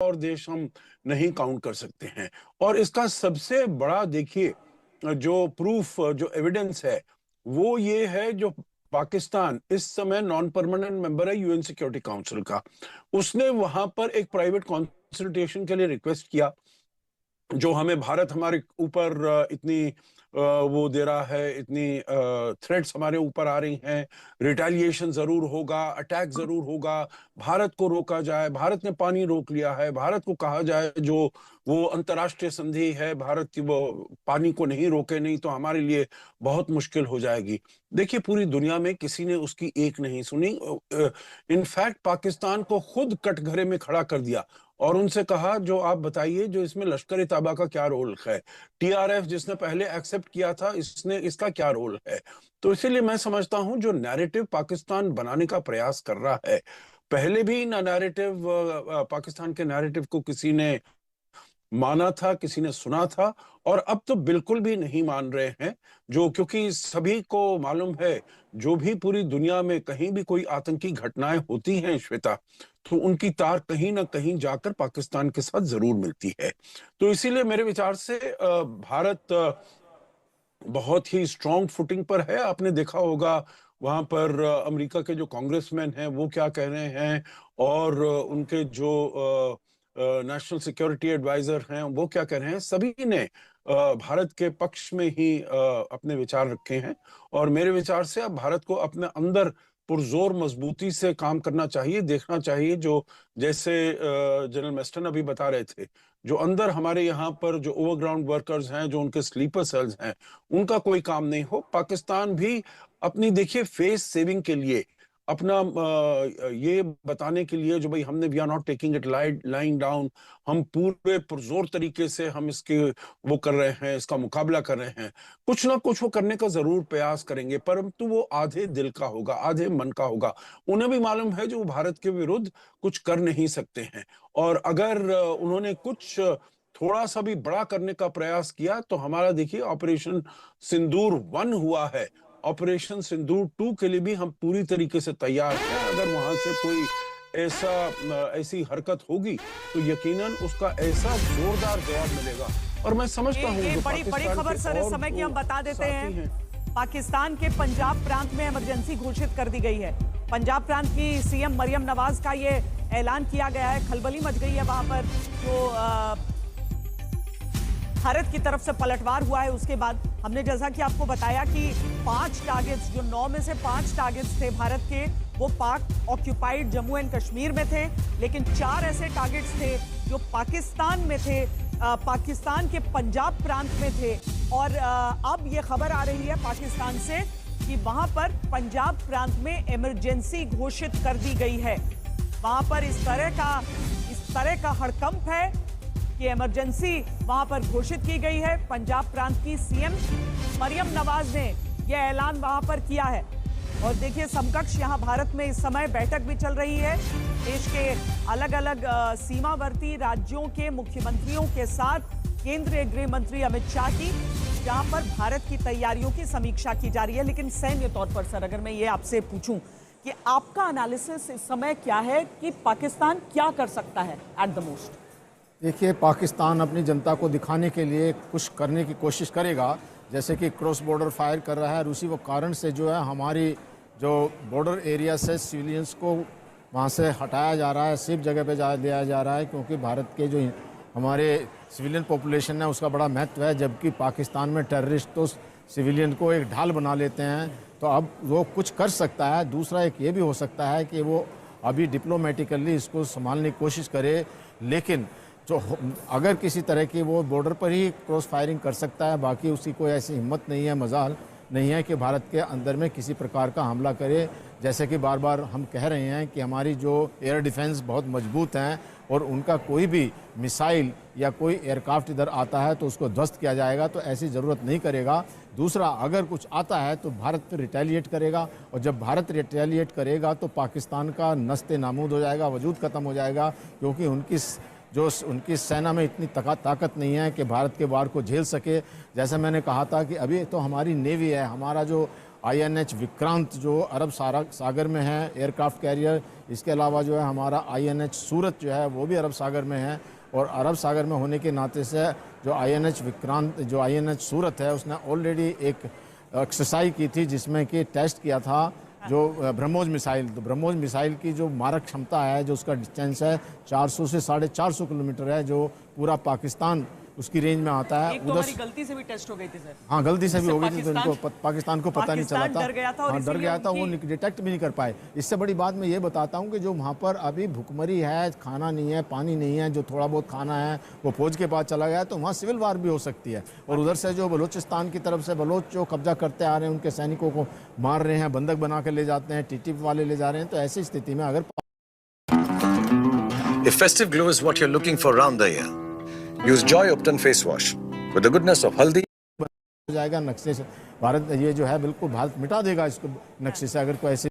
और देश हम नहीं काउंट कर सकते हैं। और इसका सबसे बड़ा देखिए जो प्रूफ, जो एविडेंस है, वो ये है जो पाकिस्तान इस समय नॉन परमानेंट मेंबर है यूएन सिक्योरिटी काउंसिल का। उसने वहां पर एक प्राइवेट कंसल्टेशन के लिए रिक्वेस्ट किया। जो हमें भारत हमारे ऊपर इतनी वो दे रहा है, इतनी थ्रेट्स हमारे ऊपर आ रही हैं, रिटेलिएशन जरूर होगा, अटैक जरूर होगा, भारत को रोका जाए, भारत ने पानी रोक लिया है, भारत को कहा जाए जो वो अंतर्राष्ट्रीय संधि है भारत की वो पानी को नहीं रोके, नहीं तो हमारे लिए बहुत मुश्किल हो जाएगी। देखिए पूरी दुनिया में किसी ने उसकी एक नहीं सुनी। इनफैक्ट पाकिस्तान को खुद कटघरे में खड़ा कर दिया और उनसे कहा जो आप बताइए जो इसमें लश्कर ए तैयबा का क्या रोल है, टीआरएफ जिसने पहले एक्सेप्ट किया था इसने इसका क्या रोल है। तो इसीलिए मैं समझता हूं जो नैरेटिव पाकिस्तान बनाने का प्रयास कर रहा है, पहले भी ना नैरेटिव पाकिस्तान के नैरेटिव को किसी ने माना था, किसी ने सुना था, और अब तो बिल्कुल भी नहीं मान रहे हैं। जो क्योंकि सभी को मालूम है जो भी पूरी दुनिया में कहीं भी कोई आतंकी घटनाएं होती हैं श्वेता, तो उनकी तार कहीं ना कहीं जाकर पाकिस्तान के साथ जरूर मिलती है। तो इसीलिए मेरे विचार से भारत बहुत ही स्ट्रांग फुटिंग पर है। आपने देखा होगा वहां पर अमेरिका के जो कांग्रेसमैन हैं वो क्या कह रहे हैं, और उनके जो नेशनल सिक्योरिटी एडवाइजर हैं वो क्या कह रहे हैं। सभी ने भारत के पक्ष में ही अपने विचार रखे हैं। और मेरे विचार से अब भारत को अपने अंदर पुरजोर मजबूती से काम करना चाहिए, देखना चाहिए जो जैसे जनरल मेस्टन अभी बता रहे थे, जो अंदर हमारे यहाँ पर जो ओवरग्राउंड वर्कर्स हैं, जो उनके स्लीपर सेल्स हैं, उनका कोई काम नहीं हो। पाकिस्तान भी अपनी देखिए फेस सेविंग के लिए, अपना ये बताने के लिए जो भाई हमने we are not taking it lying down, हम पूरे पुरजोर तरीके से हम इसके वो कर रहे हैं, इसका मुकाबला कर रहे हैं, कुछ ना कुछ वो करने का जरूर प्रयास करेंगे, परंतु वो आधे दिल का होगा, आधे मन का होगा। उन्हें भी मालूम है जो भारत के विरुद्ध कुछ कर नहीं सकते हैं, और अगर उन्होंने कुछ थोड़ा सा भी बड़ा करने का प्रयास किया तो हमारा देखिए ऑपरेशन सिंदूर 1 हुआ है, ऑपरेशन सिंदूर 2 के लिए भी हम पूरी तरीके से तैयार हैं। अगर वहां से कोई ऐसी हरकत होगी तो यकीनन उसका ऐसा जोरदार जवाब मिलेगा। और मैं समझता हूँ ये बड़ी खबर सर इस समय की हम बता देते हैं। पाकिस्तान के पंजाब प्रांत में इमरजेंसी घोषित कर दी गई है। पंजाब प्रांत की सीएम मरियम नवाज का ये ऐलान किया गया है। खलबली मच गई है वहां पर जो भारत की तरफ से पलटवार हुआ है। उसके बाद हमने जैसा कि आपको बताया कि 5 टारगेट्स, जो 9 में से 5 टारगेट्स थे भारत के, वो पाक ऑक्यूपाइड जम्मू एंड कश्मीर में थे, लेकिन 4 ऐसे टारगेट्स थे जो पाकिस्तान में थे, पाकिस्तान के पंजाब प्रांत में थे। और अब ये खबर आ रही है पाकिस्तान से कि वहां पर पंजाब प्रांत में इमरजेंसी घोषित कर दी गई है। वहां पर इस तरह का हड़कंप है कि इमरजेंसी वहां पर घोषित की गई है। पंजाब प्रांत की सीएम मरियम नवाज ने यह ऐलान वहां पर किया है। और देखिए समकक्ष यहां भारत में इस समय बैठक भी चल रही है देश के अलग अलग सीमावर्ती राज्यों के मुख्यमंत्रियों के साथ केंद्रीय गृह मंत्री अमित शाह की, जहां पर भारत की तैयारियों की समीक्षा की जा रही है। लेकिन सैन्य तौर पर सर अगर मैं ये आपसे पूछूं कि आपका एनालिसिस इस समय क्या है कि पाकिस्तान क्या कर सकता है एट द मोस्ट? देखिए, पाकिस्तान अपनी जनता को दिखाने के लिए कुछ करने की कोशिश करेगा, जैसे कि क्रॉस बॉर्डर फायर कर रहा है, और उसी वो कारण से जो है हमारी जो बॉर्डर एरिया से सिविलियंस को वहाँ से हटाया जा रहा है, सेफ जगह पे दिया जा रहा है, क्योंकि भारत के जो हमारे सिविलियन पॉपुलेशन है उसका बड़ा महत्व है। जबकि पाकिस्तान में टेररिस्ट तो सिविलियन को एक ढाल बना लेते हैं, तो अब वो कुछ कर सकता है। दूसरा एक ये भी हो सकता है कि वो अभी डिप्लोमेटिकली इसको संभालने की कोशिश करे, लेकिन जो अगर किसी तरह की वो बॉर्डर पर ही क्रॉस फायरिंग कर सकता है, बाकी उसकी कोई ऐसी हिम्मत नहीं है, मजाल नहीं है कि भारत के अंदर में किसी प्रकार का हमला करे। जैसे कि बार बार हम कह रहे हैं कि हमारी जो एयर डिफेंस बहुत मजबूत हैं, और उनका कोई भी मिसाइल या कोई एयरक्राफ्ट इधर आता है तो उसको ध्वस्त किया जाएगा, तो ऐसी ज़रूरत नहीं करेगा। दूसरा, अगर कुछ आता है तो भारत पर रिटेलिएट करेगा, और जब भारत रिटेलिएट करेगा तो पाकिस्तान का नस्ते नामूद हो जाएगा, वजूद ख़त्म हो जाएगा, क्योंकि उनकी सेना में इतनी ताकत नहीं है कि भारत के वार को झेल सके। जैसा मैंने कहा था कि अभी तो हमारी नेवी है, हमारा जो INH विक्रांत जो अरब सागर में है एयरक्राफ्ट कैरियर, इसके अलावा जो है हमारा INH सूरत जो है वो भी अरब सागर में है। और अरब सागर में होने के नाते से जो INH विक्रांत जो INH सूरत है उसने ऑलरेडी एक एक्सरसाइज की थी जिसमें कि टेस्ट किया था जो ब्रह्मोस मिसाइल। तो ब्रह्मोस मिसाइल की जो मारक क्षमता है, जो उसका डिस्टेंस है 400 से 450 किलोमीटर है, जो पूरा पाकिस्तान उसकी रेंज में आता है। एक तो हमारी गलती से भी टेस्ट हो गई थी सर। हाँ, गलती से भी हो गई थी, तो इनको पाकिस्तान को पता नहीं चला था। डर गया था, हाँ, डर गया था, वो डिटेक्ट भी नहीं कर पाए। इससे बड़ी बात मैं ये बताता हूँ कि जो वहाँ पर अभी भुखमरी है, खाना नहीं है, पानी नहीं है, जो थोड़ा बहुत खाना है वो फौज के पास चला गया, तो वहाँ सिविल वार भी हो सकती है। और उधर से जो बलूचिस्तान की तरफ से बलोच जो कब्जा करते आ रहे हैं, उनके सैनिकों को मार रहे हैं, बंधक बना कर ले जाते हैं, TTP वाले ले जा रहे हैं। तो ऐसी स्थिति में अगर If festive glow is what you're looking for round the year, use Joy Upton face wash with the goodness of haldi. हो जाएगा नक्शे से, भारत ये जो है बिल्कुल भारत मिटा देगा इसको नक्शे से, अगर कोई ऐसे